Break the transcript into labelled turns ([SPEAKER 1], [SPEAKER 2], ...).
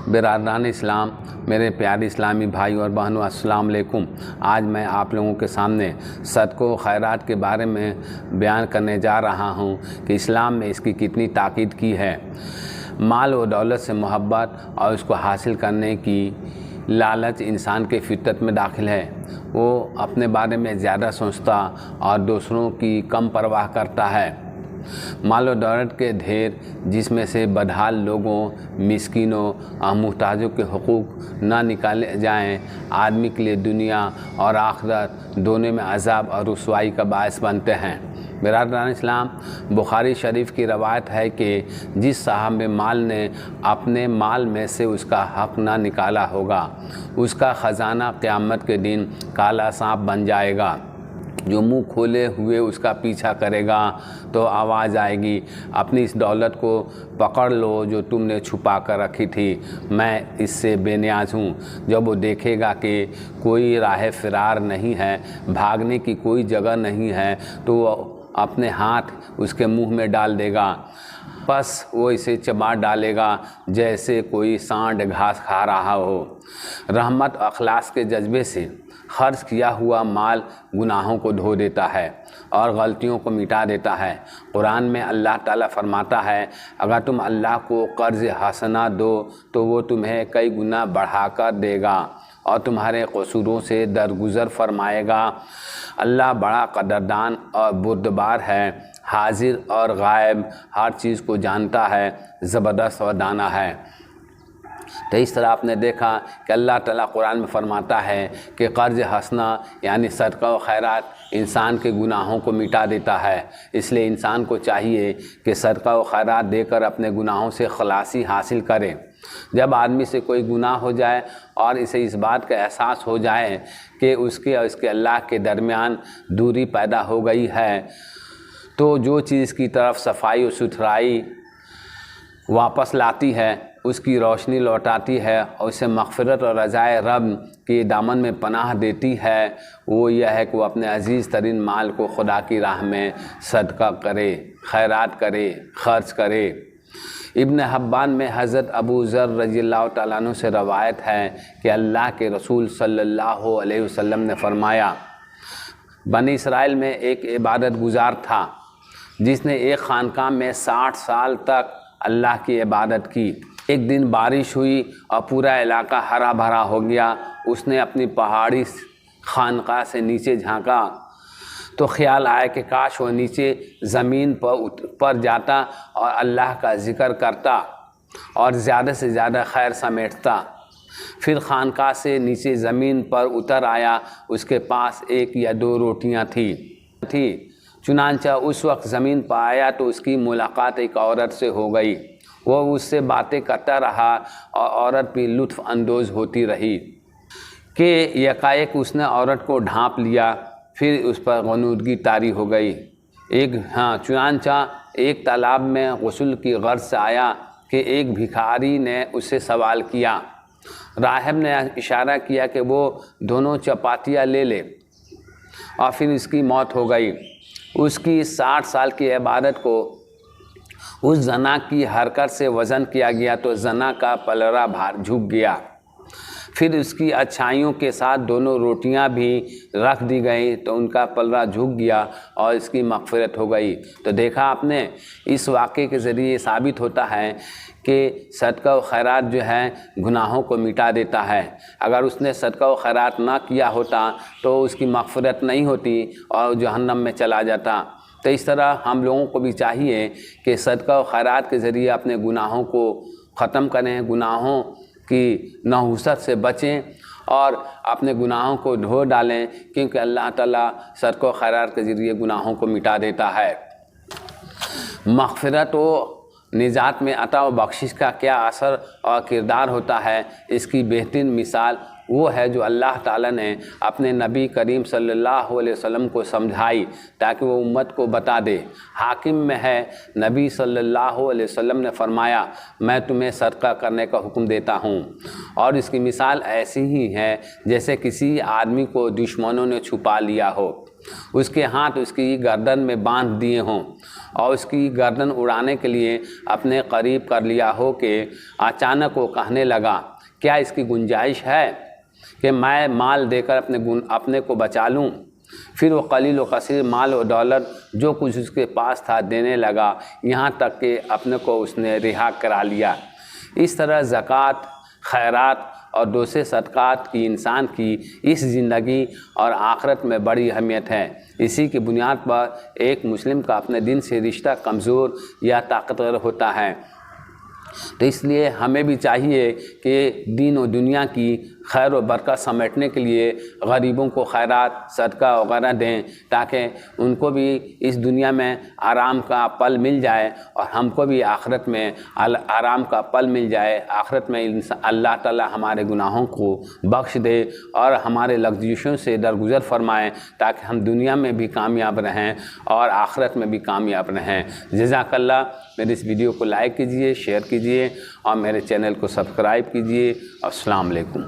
[SPEAKER 1] برادران اسلام، میرے پیارے اسلامی بھائیوں اور بہنوں، السلام علیکم۔ آج میں آپ لوگوں کے سامنے صدقہ و خیرات کے بارے میں بیان کرنے جا رہا ہوں کہ اسلام میں اس کی کتنی تاکید کی ہے۔ مال و دولت سے محبت اور اس کو حاصل کرنے کی لالچ انسان کے فطرت میں داخل ہے۔ وہ اپنے بارے میں زیادہ سوچتا اور دوسروں کی کم پرواہ کرتا ہے۔ مال و دولت کے ڈھیر، جس میں سے بدحال لوگوں، مسکینوں اور محتاجوں کے حقوق نہ نکالے جائیں، آدمی کے لیے دنیا اور آخرت دونوں میں عذاب اور رسوائی کا باعث بنتے ہیں۔ برادران اسلام، بخاری شریف کی روایت ہے کہ جس صاحب مال نے اپنے مال میں سے اس کا حق نہ نکالا ہوگا، اس کا خزانہ قیامت کے دن کالا سانپ بن جائے گا۔ جو منہ کھولے ہوئے اس کا پیچھا کرے گا تو آواز آئے گی، اپنی اس دولت کو پکڑ لو جو تم نے چھپا کر رکھی تھی، میں اس سے بے نیاز ہوں۔ جب وہ دیکھے گا کہ کوئی راہ فرار نہیں ہے، بھاگنے کی کوئی جگہ نہیں ہے، تو وہ اپنے ہاتھ اس کے منہ میں ڈال دے گا، پس وہ اسے چبا ڈالے گا جیسے کوئی سانڈ گھاس کھا رہا ہو۔ رحمت و اخلاص کے جذبے سے خرچ کیا ہوا مال گناہوں کو دھو دیتا ہے اور غلطیوں کو مٹا دیتا ہے۔ قرآن میں اللہ تعالیٰ فرماتا ہے، اگر تم اللہ کو قرض حسنہ دو تو وہ تمہیں کئی گنا بڑھا کر دے گا اور تمہارے قصوروں سے درگزر فرمائے گا۔ اللہ بڑا قدردان اور بردبار ہے، حاضر اور غائب، ہر چیز کو جانتا ہے، زبردست اور دانا ہے۔ تو اس طرح آپ نے دیکھا کہ اللہ تعالیٰ قرآن میں فرماتا ہے کہ قرض حسنہ یعنی صدقہ و خیرات انسان کے گناہوں کو مٹا دیتا ہے۔ اس لیے انسان کو چاہیے کہ صدقہ و خیرات دے کر اپنے گناہوں سے خلاصی حاصل کرے۔ جب آدمی سے کوئی گناہ ہو جائے اور اسے اس بات کا احساس ہو جائے کہ اس کے اور اس کے اللہ کے درمیان دوری پیدا ہو گئی ہے، تو جو چیز کی طرف صفائی و ستھرائی واپس لاتی ہے، اس کی روشنی لوٹاتی ہے اور اسے مغفرت اور رضائے رب کے دامن میں پناہ دیتی ہے، وہ یہ ہے کہ وہ اپنے عزیز ترین مال کو خدا کی راہ میں صدقہ کرے، خیرات کرے، خرچ کرے۔ ابن حبان میں حضرت ابو ذر رضی اللہ تعالیٰ عنہ سے روایت ہے کہ اللہ کے رسول صلی اللہ علیہ وسلم نے فرمایا، بنی اسرائیل میں ایک عبادت گزار تھا جس نے ایک خانقاہ میں 60 سال تک اللہ کی عبادت کی۔ ایک دن بارش ہوئی اور پورا علاقہ ہرا بھرا ہو گیا۔ اس نے اپنی پہاڑی خانقاہ سے نیچے جھانکا تو خیال آیا کہ کاش وہ نیچے زمین پر جاتا اور اللہ کا ذکر کرتا اور زیادہ سے زیادہ خیر سمیٹتا۔ پھر خانقاہ سے نیچے زمین پر اتر آیا، اس کے پاس 1 یا 2 روٹیاں تھیں۔ چنانچہ اس وقت زمین پر آیا تو اس کی ملاقات ایک عورت سے ہو گئی۔ وہ اس سے باتیں کرتا رہا اور عورت بھی لطف اندوز ہوتی رہی کہ یکایک اس نے عورت کو ڈھانپ لیا، پھر اس پر غنودگی طاری ہو گئی۔ چنانچہ ایک تالاب میں غسل کی غرض سے آیا کہ ایک بھکاری نے اس سے سوال کیا۔ راہب نے اشارہ کیا کہ وہ دونوں چپاتیاں لے لے اور پھر اس کی موت ہو گئی۔ اس کی 60 سال کی عبادت کو اس زنا کی حرکت سے وزن کیا گیا تو زنا کا پلڑا جھک گیا۔ پھر اس کی اچھائیوں کے ساتھ 2 روٹیاں بھی رکھ دی گئیں تو ان کا پلڑا جھک گیا اور اس کی مغفرت ہو گئی۔ تو دیکھا آپ نے، اس واقعے کے ذریعے یہ ثابت ہوتا ہے کہ صدقہ و خیرات جو ہے گناہوں کو مٹا دیتا ہے۔ اگر اس نے صدقہ و خیرات نہ کیا ہوتا تو اس کی مغفرت نہیں ہوتی اور جہنم میں چلا جاتا۔ تو اس طرح ہم لوگوں کو بھی چاہیے کہ صدقہ و خیرات کے ذریعے اپنے گناہوں کو ختم کریں، گناہوں کی نحوست سے بچیں اور اپنے گناہوں کو دھو ڈالیں، کیونکہ اللہ تعالیٰ صدقہ و خیرات کے ذریعے گناہوں کو مٹا دیتا ہے۔ مغفرت و نجات میں عطا و بخشش کا کیا اثر اور کردار ہوتا ہے، اس کی بہترین مثال وہ ہے جو اللہ تعالیٰ نے اپنے نبی کریم صلی اللہ علیہ وسلم کو سمجھائی تاکہ وہ امت کو بتا دے۔ حاکم میں ہے، نبی صلی اللہ علیہ وسلم نے فرمایا، میں تمہیں صدقہ کرنے کا حکم دیتا ہوں، اور اس کی مثال ایسی ہی ہے جیسے کسی آدمی کو دشمنوں نے چھپا لیا ہو اس کے ہاتھ اس کی گردن میں باندھ دیے ہوں اور اس کی گردن اڑانے کے لیے اپنے قریب کر لیا ہو کہ اچانک وہ کہنے لگا کیا اس کی گنجائش ہے کہ میں مال دے کر اپنے کو بچا لوں؟ پھر وہ قلیل و کثیر مال و دولت جو کچھ اس کے پاس تھا دینے لگا، یہاں تک کہ اپنے کو اس نے رہا کرا لیا۔ اس طرح زکوٰۃ، خیرات اور دوسرے صدقات کی انسان کی اس زندگی اور آخرت میں بڑی اہمیت ہے۔ اسی کی بنیاد پر ایک مسلم کا اپنے دین سے رشتہ کمزور یا طاقتور ہوتا ہے۔ تو اس لیے ہمیں بھی چاہیے کہ دین و دنیا کی خیر و برکت سمیٹنے کے لیے غریبوں کو خیرات، صدقہ وغیرہ دیں تاکہ ان کو بھی اس دنیا میں آرام کا پل مل جائے اور ہم کو بھی آخرت میں آرام کا پل مل جائے۔ آخرت میں اللہ تعالی ہمارے گناہوں کو بخش دے اور ہمارے لغزشوں سے درگزر فرمائے تاکہ ہم دنیا میں بھی کامیاب رہیں اور آخرت میں بھی کامیاب رہیں۔ جزاک اللہ۔ میرے اس ویڈیو کو لائک کیجئے، شیئر کیجئے اور میرے چینل کو سبسکرائب کیجئے۔ السلام علیکم۔